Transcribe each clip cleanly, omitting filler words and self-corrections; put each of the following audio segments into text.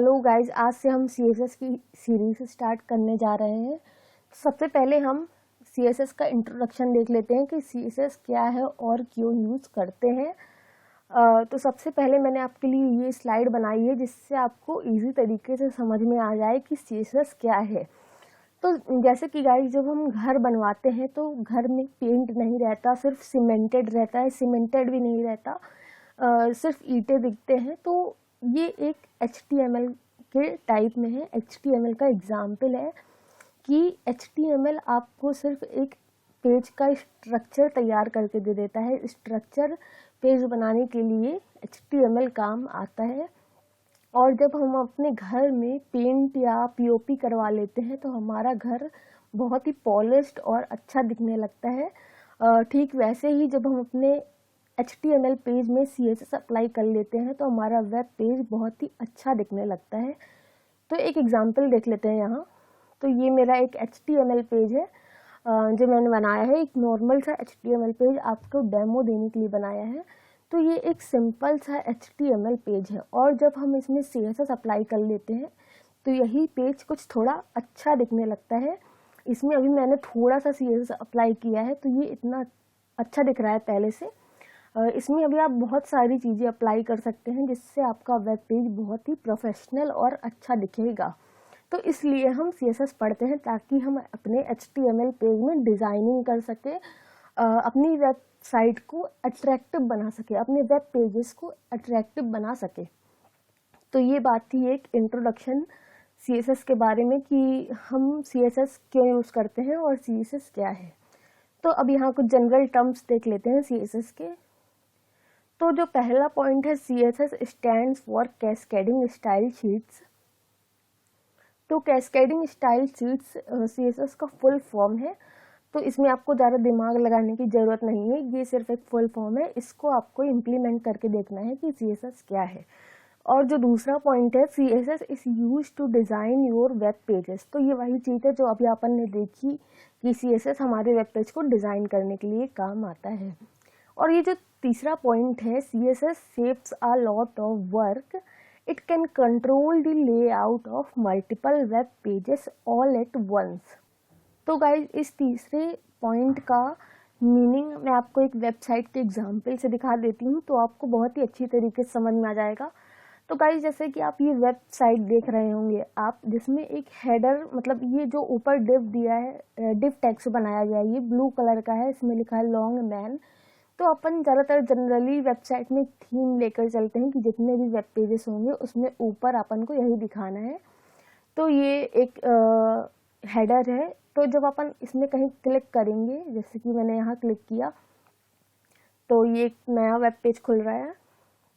Hello guys, आज से हम CSS की सीरीज स्टार्ट करने जा रहे हैं। सबसे पहले हम CSS का इंट्रोडक्शन देख लेते हैं कि CSS क्या है और क्यों यूज़ करते हैं। तो सबसे पहले मैंने आपके लिए ये स्लाइड बनाई है जिससे आपको इजी तरीके से समझ में आ जाए कि CSS क्या है। तो जैसे कि गाइज, जब हम घर बनवाते हैं तो घर में पेंट नहीं रहता, सिर्फ सीमेंटेड रहता है, सीमेंटेड भी नहीं रहता, सिर्फ ईंटें दिखते हैं। तो ये एक HTML के टाइप में है। HTML का एग्जाम्पल है कि HTML आपको सिर्फ एक पेज का स्ट्रक्चर तैयार करके दे देता है। स्ट्रक्चर पेज बनाने के लिए HTML काम आता है। और जब हम अपने घर में पेंट या POP करवा लेते हैं तो हमारा घर बहुत ही पॉलिश्ड और अच्छा दिखने लगता है। ठीक वैसे ही जब हम अपने HTML पेज में CSS अप्लाई कर लेते हैं तो हमारा वेब पेज बहुत ही अच्छा दिखने लगता है। तो एक एग्जांपल देख लेते हैं यहाँ। तो ये मेरा एक HTML पेज है जो मैंने बनाया है। एक नॉर्मल सा HTML पेज आपको डेमो देने के लिए बनाया है। तो ये एक सिंपल सा HTML पेज है और जब हम इसमें CSS अप्लाई कर लेते हैं तो यही पेज कुछ थोड़ा अच्छा दिखने लगता है। इसमें अभी मैंने थोड़ा सा CSS अप्लाई किया है तो ये इतना अच्छा दिख रहा है पहले से। इसमें अभी आप बहुत सारी चीज़ें अप्लाई कर सकते हैं जिससे आपका वेब पेज बहुत ही प्रोफेशनल और अच्छा दिखेगा। तो इसलिए हम CSS पढ़ते हैं ताकि हम अपने HTML पेज में डिज़ाइनिंग कर सके, अपनी वेबसाइट को अट्रैक्टिव बना सके, अपने वेब पेजेस को अट्रैक्टिव बना सके। तो ये बात थी एक इंट्रोडक्शन CSS के बारे में कि हम CSS क्यों यूज़ करते हैं और CSS क्या है। तो अब यहाँ कुछ जनरल टर्म्स देख लेते हैं CSS के। तो जो पहला पॉइंट है, CSS stands for cascading style sheets. तो कैस्केडिंग स्टाइल शीट्स CSS का फुल फॉर्म है। तो इसमें आपको ज़्यादा दिमाग लगाने की ज़रूरत नहीं है, ये सिर्फ एक फुल फॉर्म है। इसको आपको इम्प्लीमेंट करके देखना है कि CSS क्या है। और जो दूसरा पॉइंट है, CSS is use to design your web pages. तो ये वही चीज़ है जो अभी अपन ने देखी कि CSS हमारे वेब पेज को डिज़ाइन करने के लिए काम आता है। और ये जो तीसरा पॉइंट है, CSS saves a lot of work, it can control the layout of multiple web pages all at once. तो गाइज, इस तीसरे पॉइंट का मीनिंग मैं आपको एक वेबसाइट के एग्जाम्पल से दिखा देती हूँ तो आपको बहुत ही अच्छी तरीके से समझ में आ जाएगा। तो गाइज, जैसे कि आप ये वेबसाइट देख रहे होंगे आप, जिसमें एक हेडर, मतलब ये जो ऊपर डिव दिया है, डिव टेक्स्ट बनाया गया है, ये ब्लू कलर का है, इसमें लिखा है लॉन्ग मैन। तो अपन ज़्यादातर जनरली वेबसाइट में थीम लेकर चलते हैं कि जितने भी वेब पेजेस होंगे उसमें ऊपर अपन को यही दिखाना है। तो ये एक हेडर है। तो जब अपन इसमें कहीं क्लिक करेंगे, जैसे कि मैंने यहाँ क्लिक किया, तो ये एक नया वेब पेज खुल रहा है।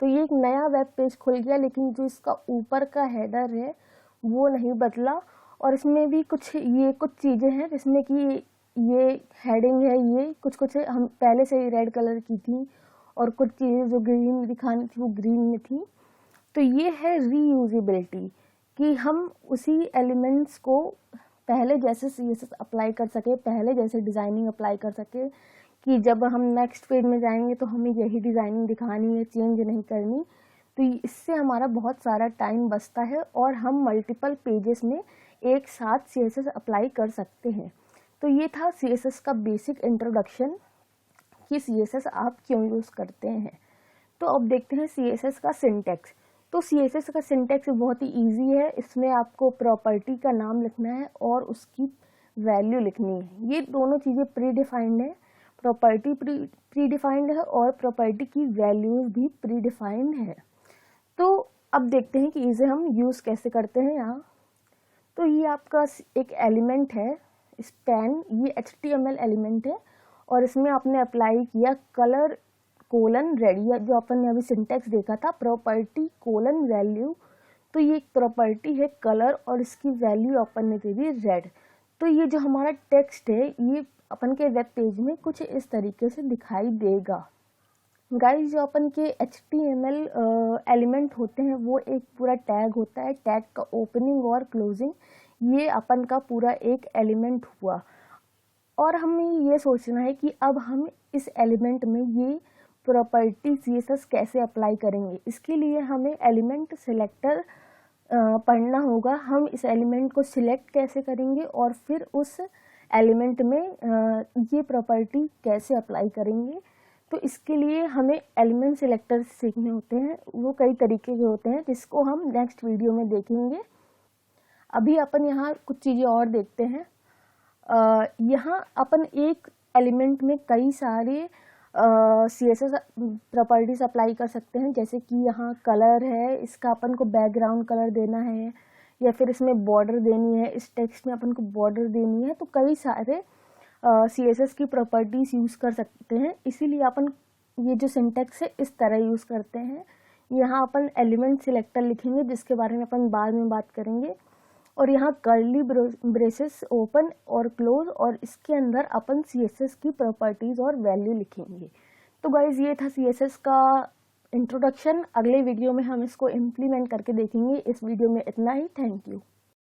तो ये एक नया वेब पेज खुल गया, लेकिन जो इसका ऊपर का हेडर है वो नहीं बदला। और इसमें भी कुछ चीज़ें हैं जिसमें कि ये हेडिंग है, ये कुछ हम पहले से ही रेड कलर की थी और कुछ चीज़ें जो ग्रीन दिखानी थी वो ग्रीन में थी। तो ये है रीयूजेबिलिटी, कि हम उसी एलिमेंट्स को पहले जैसे CSS अप्लाई कर सके, पहले जैसे डिज़ाइनिंग अप्लाई कर सके, कि जब हम नेक्स्ट पेज में जाएंगे तो हमें यही डिज़ाइनिंग दिखानी है, चेंज नहीं करनी। तो इससे हमारा बहुत सारा टाइम बचता है और हम मल्टीपल पेजेस में एक साथ CSS अप्लाई कर सकते हैं। तो ये था CSS का बेसिक इंट्रोडक्शन कि CSS आप क्यों यूज़ करते हैं। तो अब देखते हैं CSS का सिंटैक्स। तो CSS का सिंटैक्स बहुत ही इजी है। इसमें आपको प्रॉपर्टी का नाम लिखना है और उसकी वैल्यू लिखनी है। ये दोनों चीज़ें प्री डिफाइंड है, प्रॉपर्टी प्री डिफाइंड है और प्रॉपर्टी की वैल्यूज भी प्री डिफाइंड है। तो अब देखते हैं कि इसे हम यूज़ कैसे करते हैं यहाँ। तो ये आपका एक एलिमेंट है स्पैन, ये HTML एलिमेंट है और इसमें आपने अप्लाई किया कलर कोलन रेड, या जो अपन ने अभी सिंटैक्स देखा था प्रॉपर्टी कोलन वैल्यू। तो ये एक प्रॉपर्टी है कलर और इसकी वैल्यू अपन ने दे दी रेड। तो ये जो हमारा टेक्स्ट है ये अपन के वेब पेज में कुछ इस तरीके से दिखाई देगा। गाइस, जो अपन के HTML एलिमेंट होते हैं वो एक पूरा टैग होता है, टैग का ओपनिंग और क्लोजिंग, ये अपन का पूरा एक एलिमेंट हुआ। और हमें ये सोचना है कि अब हम इस एलिमेंट में ये प्रॉपर्टी CSS कैसे अप्लाई करेंगे। इसके लिए हमें एलिमेंट सिलेक्टर पढ़ना होगा, हम इस एलिमेंट को सिलेक्ट कैसे करेंगे और फिर उस एलिमेंट में ये प्रॉपर्टी कैसे अप्लाई करेंगे। तो इसके लिए हमें एलिमेंट सिलेक्टर सीखने होते हैं, वो कई तरीके के होते हैं जिसको हम नेक्स्ट वीडियो में देखेंगे। अभी अपन यहाँ कुछ चीज़ें और देखते हैं। यहाँ अपन एक एलिमेंट में कई सारे CSS प्रॉपर्टीज अप्लाई कर सकते हैं, जैसे कि यहाँ कलर है, इसका अपन को बैकग्राउंड कलर देना है, या फिर इसमें बॉर्डर देनी है, इस टेक्स्ट में अपन को बॉर्डर देनी है। तो कई सारे CSS की प्रॉपर्टीज यूज़ कर सकते हैं, इसीलिए अपन ये जो सिंटैक्स है इस तरह यूज़ करते हैं। यहाँ अपन एलिमेंट सिलेक्टर लिखेंगे जिसके बारे में अपन बाद में बात करेंगे, और यहाँ कर्ली ब्रेसेस ओपन और क्लोज, और इसके अंदर अपन CSS की प्रॉपर्टीज और वैल्यू लिखेंगे। तो गाइज ये था CSS का इंट्रोडक्शन। अगले वीडियो में हम इसको इम्प्लीमेंट करके देखेंगे। इस वीडियो में इतना ही। Thank you.